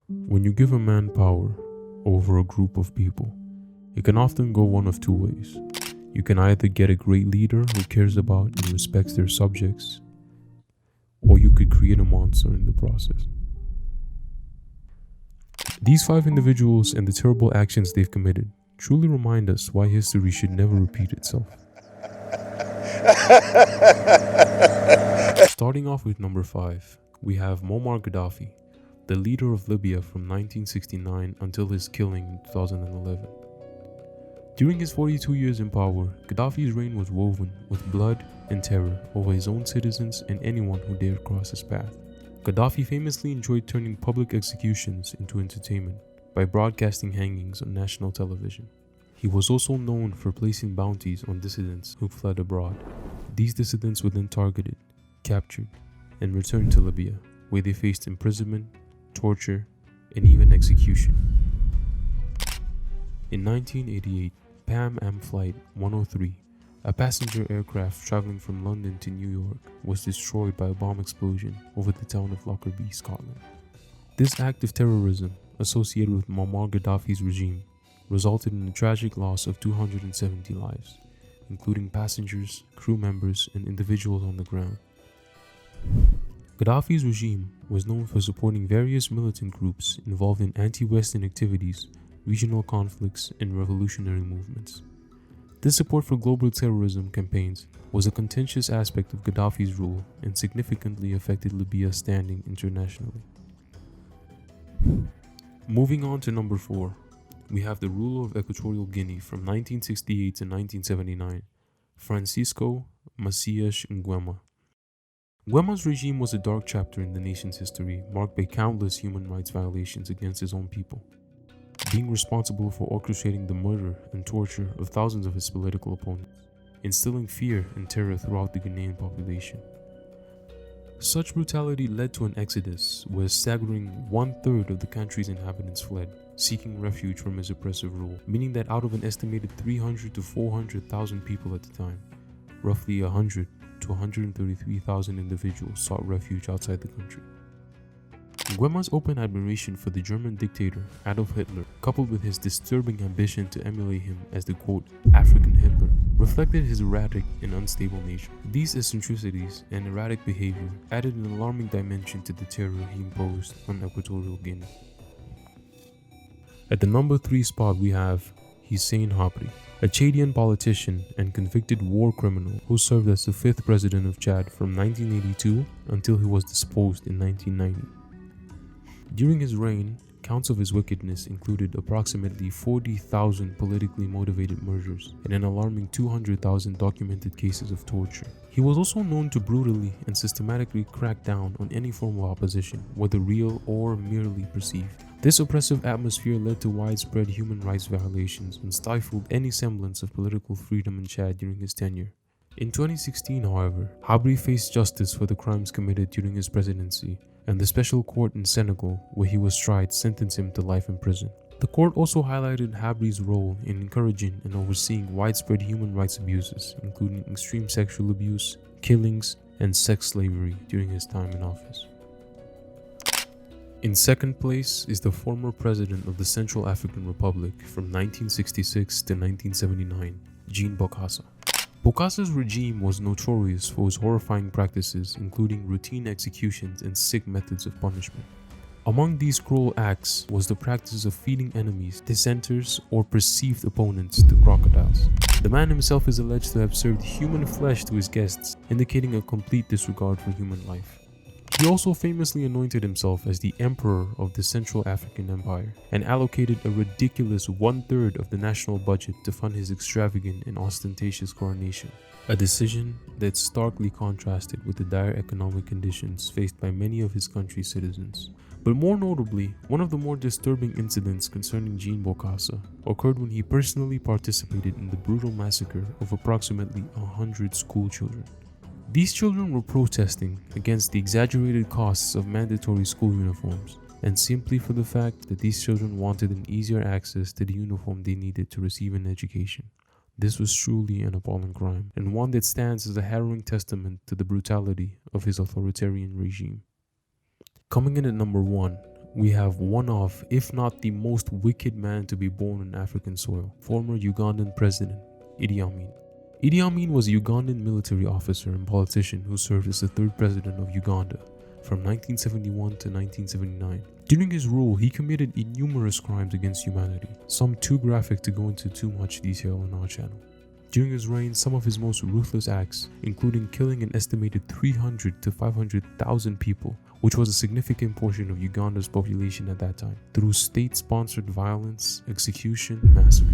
When you give a man power over a group of people, it can often go one of two ways. You can either get a great leader who cares about and respects their subjects, or you could create a monster in the process. These 5 individuals and the terrible actions they've committed truly remind us why history should never repeat itself. Starting off with number 5, we have Muammar Gaddafi, the leader of Libya from 1969 until his killing in 2011. During his 42 years in power, Gaddafi's reign was woven with blood and terror over his own citizens and anyone who dared cross his path. Gaddafi famously enjoyed turning public executions into entertainment by broadcasting hangings on national television. He was also known for placing bounties on dissidents who fled abroad. These dissidents were then targeted, captured, and returned to Libya, where they faced imprisonment, torture, and even execution. In 1988, Pan Am Flight 103, a passenger aircraft traveling from London to New York, was destroyed by a bomb explosion over the town of Lockerbie, Scotland. This act of terrorism, associated with Muammar Gaddafi's regime, resulted in the tragic loss of 270 lives, including passengers, crew members, and individuals on the ground. Gaddafi's regime was known for supporting various militant groups involved in anti-Western activities, regional conflicts, and revolutionary movements. This support for global terrorism campaigns was a contentious aspect of Gaddafi's rule and significantly affected Libya's standing internationally. Moving on to number 4, we have the ruler of Equatorial Guinea from 1968 to 1979, Francisco Macías Nguema. Nguema's regime was a dark chapter in the nation's history, marked by countless human rights violations against his own people, being responsible for orchestrating the murder and torture of thousands of his political opponents, instilling fear and terror throughout the Ghanaian population. Such brutality led to an exodus where a staggering 1/3 of the country's inhabitants fled, seeking refuge from his oppressive rule, meaning that out of an estimated 300 to 400,000 people at the time, roughly 100 to 133,000 individuals sought refuge outside the country. Nguema's open admiration for the German dictator Adolf Hitler, coupled with his disturbing ambition to emulate him as the quote, African Hitler, reflected his erratic and unstable nature. These eccentricities and erratic behavior added an alarming dimension to the terror he imposed on Equatorial Guinea. At the number 3 spot we have Hissene Habre, a Chadian politician and convicted war criminal who served as the 5th president of Chad from 1982 until he was deposed in 1990. During his reign, counts of his wickedness included approximately 40,000 politically motivated murders and an alarming 200,000 documented cases of torture. He was also known to brutally and systematically crack down on any form of opposition, whether real or merely perceived. This oppressive atmosphere led to widespread human rights violations and stifled any semblance of political freedom in Chad during his tenure. In 2016, however, Habre faced justice for the crimes committed during his presidency, and the special court in Senegal, where he was tried, sentenced him to life in prison. The court also highlighted Habre's role in encouraging and overseeing widespread human rights abuses, including extreme sexual abuse, killings, and sex slavery during his time in office. In second place is the former president of the Central African Republic from 1966 to 1979, Jean Bokassa. Bokassa's regime was notorious for his horrifying practices, including routine executions and sick methods of punishment. Among these cruel acts was the practice of feeding enemies, dissenters, or perceived opponents to crocodiles. The man himself is alleged to have served human flesh to his guests, indicating a complete disregard for human life. He also famously anointed himself as the Emperor of the Central African Empire and allocated a ridiculous 1/3 of the national budget to fund his extravagant and ostentatious coronation, a decision that starkly contrasted with the dire economic conditions faced by many of his country's citizens. But more notably, one of the more disturbing incidents concerning Jean Bokassa occurred when he personally participated in the brutal massacre of approximately 100 school children. These children were protesting against the exaggerated costs of mandatory school uniforms, and simply for the fact that these children wanted an easier access to the uniform they needed to receive an education. This was truly an appalling crime, and one that stands as a harrowing testament to the brutality of his authoritarian regime. Coming in at number 1, we have one of, if not the most wicked man to be born on African soil, former Ugandan president Idi Amin. Idi Amin was a Ugandan military officer and politician who served as the third president of Uganda from 1971 to 1979. During his rule, he committed numerous crimes against humanity, some too graphic to go into too much detail on our channel. During his reign, some of his most ruthless acts, including killing an estimated 300 to 500,000 people, which was a significant portion of Uganda's population at that time, through state-sponsored violence, execution, and massacre.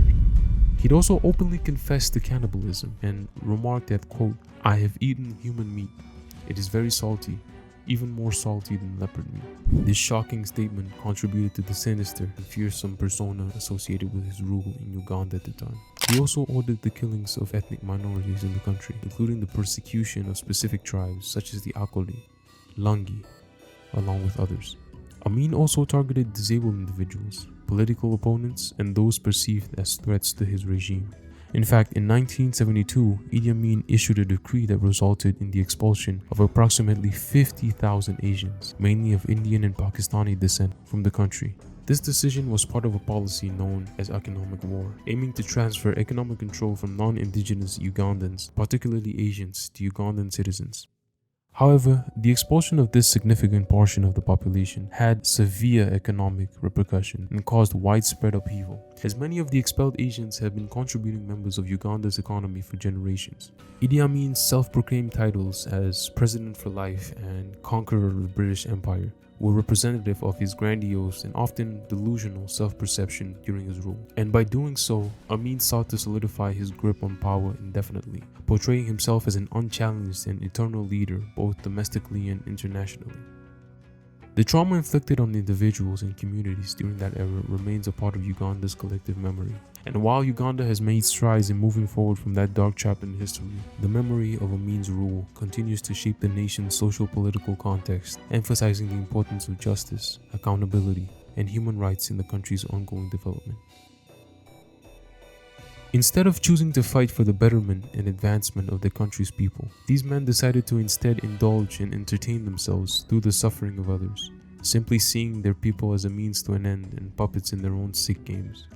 He'd also openly confessed to cannibalism and remarked that, quote, "I have eaten human meat. It is very salty, even more salty than leopard meat." This shocking statement contributed to the sinister and fearsome persona associated with his rule in Uganda at the time. He also ordered the killings of ethnic minorities in the country, including the persecution of specific tribes such as the Akoli, Langi, along with others. Amin also targeted disabled individuals, political opponents, and those perceived as threats to his regime. In fact, in 1972, Idi Amin issued a decree that resulted in the expulsion of approximately 50,000 Asians, mainly of Indian and Pakistani descent, from the country. This decision was part of a policy known as economic war, aiming to transfer economic control from non-indigenous Ugandans, particularly Asians, to Ugandan citizens. However, the expulsion of this significant portion of the population had severe economic repercussions and caused widespread upheaval, as many of the expelled Asians have been contributing members of Uganda's economy for generations. Idi Amin's self-proclaimed titles as President for Life and Conqueror of the British Empire were representative of his grandiose and often delusional self-perception during his rule. And by doing so, Amin sought to solidify his grip on power indefinitely, portraying himself as an unchallenged and eternal leader both domestically and internationally. The trauma inflicted on individuals and communities during that era remains a part of Uganda's collective memory. And while Uganda has made strides in moving forward from that dark chapter in history, the memory of Amin's rule continues to shape the nation's social-political context, emphasizing the importance of justice, accountability, and human rights in the country's ongoing development. Instead of choosing to fight for the betterment and advancement of the country's people, these men decided to instead indulge and entertain themselves through the suffering of others, simply seeing their people as a means to an end and puppets in their own sick games.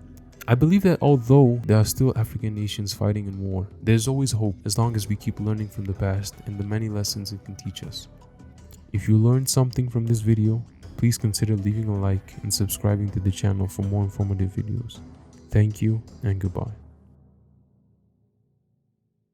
I believe that although there are still African nations fighting in war, there's always hope as long as we keep learning from the past and the many lessons it can teach us. If you learned something from this video, please consider leaving a like and subscribing to the channel for more informative videos. Thank you and goodbye.